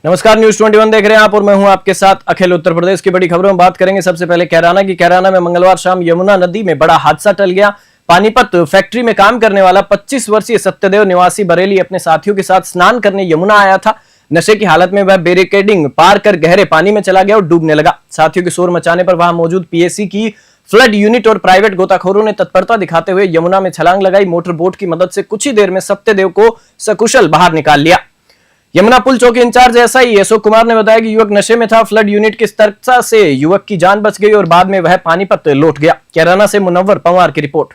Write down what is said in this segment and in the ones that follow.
नमस्कार, न्यूज 21 देख रहे हैं आप और मैं हूं आपके साथ अखिल। उत्तर प्रदेश की बड़ी खबरों में बात करेंगे सबसे पहले कैराना की। कैराना में मंगलवार शाम यमुना नदी में बड़ा हादसा टल गया। पानीपत फैक्ट्री में काम करने वाला 25 वर्षीय सत्यदेव निवासी बरेली अपने साथियों के साथ स्नान करने यमुना आया था। नशे की हालत में वह बैरिकेडिंग पार कर गहरे पानी में चला गया और डूबने लगा। साथियों के शोर मचाने पर वहां मौजूद पीएसी की फ्लड यूनिट और प्राइवेट गोताखोरों ने तत्परता दिखाते हुए यमुना में छलांग लगाई। मोटर बोट की मदद से कुछ ही देर में सत्यदेव को सकुशल बाहर निकाल लिया। यमुना पुल चौकी इंचार्ज एसआई अशोक कुमार ने बताया कि युवक नशे में था। फ्लड यूनिट की सतर्कता से युवक की जान बच गई और बाद में वह पानीपत लौट गया। कैराना से मुनव्वर पंवार की रिपोर्ट।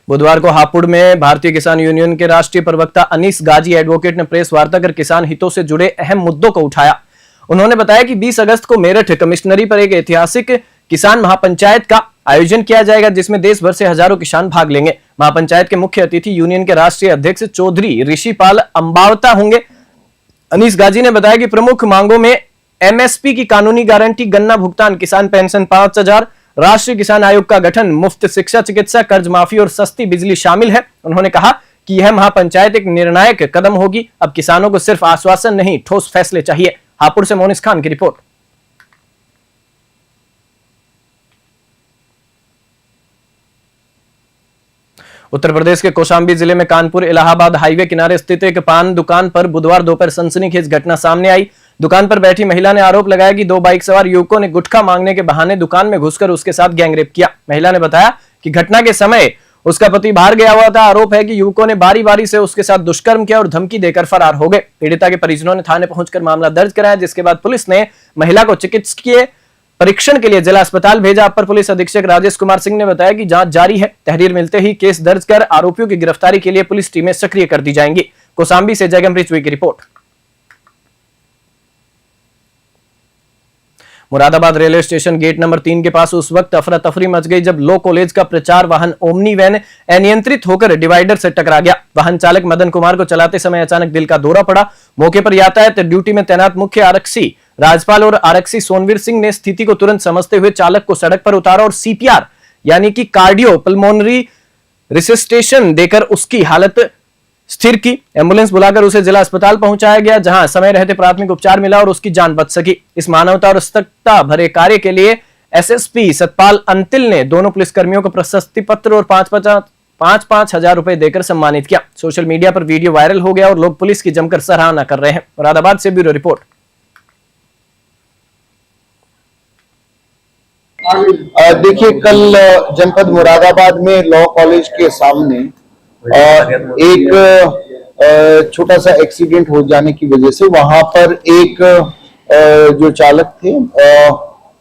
बुधवार को हापुड़ में भारतीय किसान यूनियन के राष्ट्रीय प्रवक्ता अनीस गाजी एडवोकेट ने प्रेस वार्ता कर किसान हितों से जुड़े अहम मुद्दों को उठाया। उन्होंने बताया कि 20 अगस्त को मेरठ कमिश्नरी पर एक ऐतिहासिक किसान महापंचायत का आयोजन किया जाएगा, जिसमें देश भर से हजारों किसान भाग लेंगे। महापंचायत के मुख्य अतिथि यूनियन के राष्ट्रीय अध्यक्ष चौधरी ऋषिपाल अंबावता होंगे। अनीस गाजी ने बताया कि प्रमुख मांगों में एमएसपी की कानूनी गारंटी, गन्ना भुगतान, किसान पेंशन 5000, राष्ट्रीय किसान आयोग का गठन, मुफ्त शिक्षा, चिकित्सा, कर्ज माफी और सस्ती बिजली शामिल है। उन्होंने कहा कि यह महापंचायत एक निर्णायक कदम होगी। अब किसानों को सिर्फ आश्वासन नहीं, ठोस फैसले चाहिए। हापुड़ से मोनिस खान की रिपोर्ट। उत्तर प्रदेश के कौशाम्बी जिले में कानपुर इलाहाबाद हाईवे किनारे स्थित एक पान दुकान पर बुधवार दोपहर सनसनीखेज घटना सामने आई। दुकान पर बैठी महिला ने आरोप लगाया कि 2 बाइक सवार युवकों ने गुटखा मांगने के बहाने दुकान में घुसकर उसके साथ गैंगरेप किया। महिला ने बताया कि घटना के समय उसका पति बाहर गया हुआ था। आरोप है कि युवकों ने बारी बारी से उसके साथ दुष्कर्म किया और धमकी देकर फरार हो गए। पीड़िता के परिजनों ने थाने पहुंचकर मामला दर्ज कराया, जिसके बाद पुलिस ने महिला को चिकित्सकीय परीक्षण के लिए जिला अस्पताल भेजा। अपर पुलिस अधीक्षक राजेश कुमार सिंह ने बताया कि जांच जारी है। तहरीर मिलते ही केस दर्ज कर आरोपियों की गिरफ्तारी के लिए पुलिस टीमें सक्रिय कर दी जाएंगी। कौशाम्बी से जयगम रिचवी की रिपोर्ट। Moradabad railway station gate number 3 के पास उस वक्त अफरा तफरी मच गई जब लॉ कॉलेज का प्रचार वाहन ओमनी वैन अनियंत्रित होकर डिवाइडर से टकरा गया। वाहन चालक मदन कुमार को चलाते समय अचानक दिल का दौरा पड़ा। मौके पर यातायात ड्यूटी में तैनात मुख्य आरक्षी राजपाल और आरक्षी सोनवीर सिंह ने स्थिति को तुरंत समझते हुए चालक को सड़क पर उतारा और सीपीआर यानी कि कार्डियो पल्मोनरी रिसस्टेशन देकर उसकी हालत स्थिर की। एम्बुलेंस बुलाकर उसे जिला अस्पताल पहुंचाया गया, जहां समय रहते प्राथमिक उपचार मिला और उसकी जान बच सकी। इस मानवता और सतर्कता भरे कार्य के लिए एसएसपी सतपाल अंतिल ने दोनों पुलिसकर्मियों को प्रशस्ति पत्र और 5-5 हजार रुपए देकर सम्मानित किया। सोशल मीडिया पर वीडियो वायरल हो गया और लोग पुलिस की जमकर सराहना कर रहे हैं। मुरादाबाद से ब्यूरो रिपोर्ट। देखिए, कल जनपद मुरादाबाद में लॉ कॉलेज के सामने एक छोटा सा एक्सीडेंट हो जाने की वजह से वहां पर एक जो चालक थे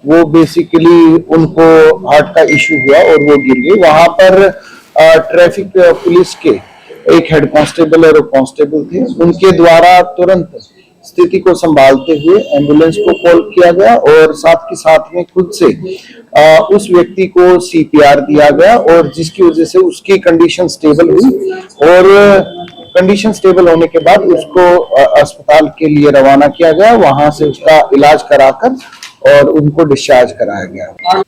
वो बेसिकली उनको हार्ट का इश्यू हुआ और वो गिर गए। वहां पर ट्रैफिक पुलिस के एक हेड कांस्टेबल और कांस्टेबल थे, उनके द्वारा तुरंत स्थिति को संभालते हुए एम्बुलेंस को कॉल किया गया और साथ के साथ में खुद से उस व्यक्ति को सीपीआर दिया गया और जिसकी वजह से उसकी कंडीशन स्टेबल हुई और कंडीशन स्टेबल होने के बाद उसको अस्पताल के लिए रवाना किया गया। वहां से उसका इलाज कराकर और उनको डिस्चार्ज कराया गया।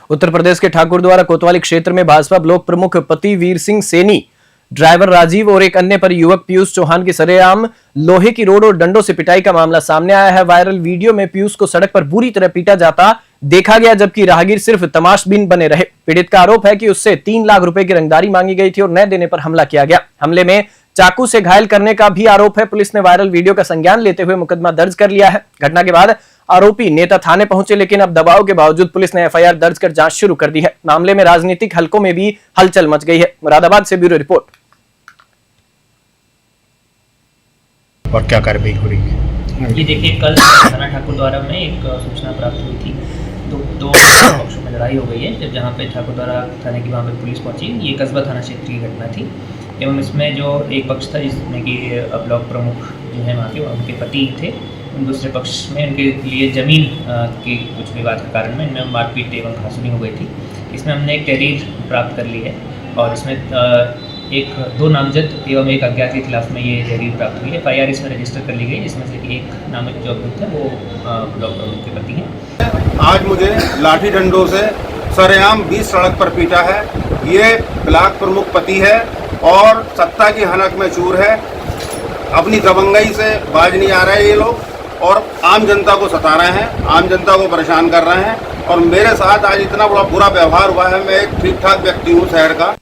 उत्तर प्रदेश के ठाकुरद्वारा कोतवाली क्षेत्र में भाजपा ब्लॉक प्रमुख पति वीर सिंह सैनी, ड्राइवर राजीव और एक अन्य पर युवक पीयूष चौहान की सरेआम लोहे की रोड और डंडों से पिटाई का मामला सामने आया है। वायरल वीडियो में पीयूष को सड़क पर बुरी तरह पीटा जाता देखा गया, जबकि राहगीर सिर्फ तमाशबीन बने रहे। पीड़ित का आरोप है कि उससे 3 लाख रुपए की रंगदारी मांगी गई थी और न देने पर हमला किया गया। हमले में चाकू से घायल करने का भी आरोप है। पुलिस ने वायरल वीडियो का संज्ञान लेते हुए मुकदमा दर्ज कर लिया है। घटना के बाद आरोपी नेता थाने पहुंचे, लेकिन अब दबाव के बावजूद पुलिस ने एफआईआर दर्ज कर जांच शुरू कर दी है। मामले में राजनीतिक हलकों में भी हलचल मच गई है। मुरादाबाद से ब्यूरो रिपोर्ट। और क्या कार्रवाई हो रही है? ये देखिए, कल थाना ठाकुरद्वारा में एक सूचना प्राप्त हुई थी। दो पक्षों में लड़ाई हो गई है, जब जहाँ पे ठाकुरद्वारा थाने की वहाँ पे पुलिस पहुंची। ये कस्बा थाना क्षेत्र की घटना थी एवं इसमें जो एक पक्ष था जिसमें कि ब्लॉक प्रमुख जो है वहाँ के उनके पति थे, दूसरे पक्ष में उनके लिए ज़मीन के कुछ विवाद के कारण में इनमें मारपीट एवं घासुनी हो गई थी। इसमें हमने एक तहरीर प्राप्त कर ली है और इसमें 2 नामजद एवं एक अज्ञात के खिलाफ में ये तहरीर प्राप्त हुई है। एफआईआर इसमें रजिस्टर कर ली गई, जिसमें से एक नामजद जो अभियुक्त है वो ब्लॉक प्रमुख के पति हैं। आज मुझे लाठी डंडों से सरेआम 20 सड़क पर पीटा है। ये ब्लॉक प्रमुख पति है और सत्ता की हनक में चूर है। अपनी दबंगई से बाज नहीं आ रहे ये लोग और आम जनता को सता रहे हैं, आम जनता को परेशान कर रहे हैं। और मेरे साथ आज इतना बड़ा बुरा व्यवहार हुआ है। मैं एक ठीक ठाक व्यक्ति हूँ शहर का।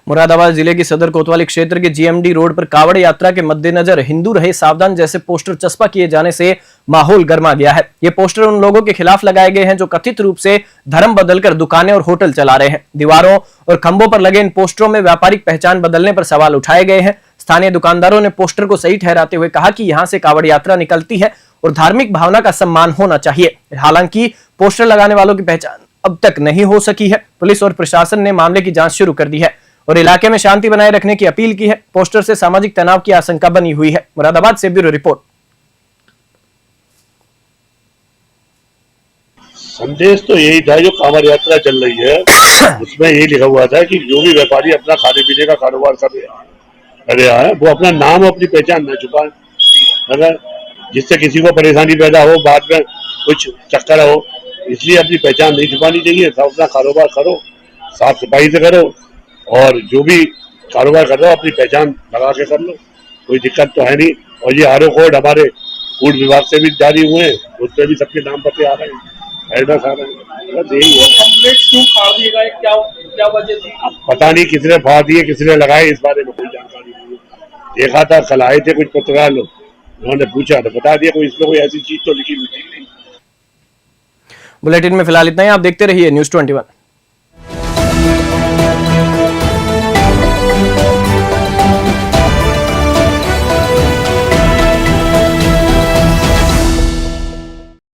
मुरादाबाद जिले की सदर कोतवाली क्षेत्र के जीएमडी रोड पर कावड़ यात्रा के मद्देनजर हिंदू रहे सावधान जैसे पोस्टर चस्पा किए जाने से माहौल गर्मा गया है। ये पोस्टर उन लोगों के खिलाफ लगाए गए हैं जो कथित रूप से धर्म बदलकर दुकानें और होटल चला रहे हैं। दीवारों और खंभों पर लगे इन पोस्टरों में व्यापारिक पहचान बदलने पर सवाल उठाए गए हैं। स्थानीय दुकानदारों ने पोस्टर को सही ठहराते हुए कहा कि यहां से कावड़ यात्रा निकलती है और धार्मिक भावना का सम्मान होना चाहिए। हालांकि पोस्टर लगाने वालों की पहचान अब तक नहीं हो सकी है। पुलिस और प्रशासन ने मामले की जांच शुरू कर दी है और इलाके में शांति बनाए रखने की अपील की है। पोस्टर से सामाजिक तनाव की आशंका बनी हुई है। मुरादाबाद से ब्यूरो रिपोर्ट। संदेश तो यही था जो कांवड़ यात्रा चल रही है उसमें यही लिखा हुआ था कि जो भी व्यापारी अपना खाने पीने का कारोबार कर रहा है वो अपना नाम अपनी पहचान न छुपाए, अगर जिससे किसी को परेशानी पैदा हो, बाद में कुछ चक्कर हो, इसलिए अपनी पहचान नहीं छुपानी चाहिए। सब अपना कारोबार करो, साफ सफाई से करो और जो भी कारोबार कर रहे हो अपनी पहचान लगा के कर लो, कोई दिक्कत तो है नहीं। और ये आरओ कोड हमारे फूड विभाग से भी जारी हुए हैं, उस पर भी सबके नाम पते आ रहे हैं, एड्रेस आ रहे हैं। बस यही है। क्यों फाड़ दिए गए, क्या वजह थी? अब पता नहीं किसने फाड़ दिए किसने लगाए, इस बारे में कोई जानकारी नहीं है। देखा था, कल आए थे कुछ पत्रकार लोग, उन्होंने पूछा तो बता दिया, कोई इसमें कोई ऐसी चीज तो लिखी हुई थी नहीं। बुलेटिन में फिलहाल इतना ही। आप देखते रहिए News 21।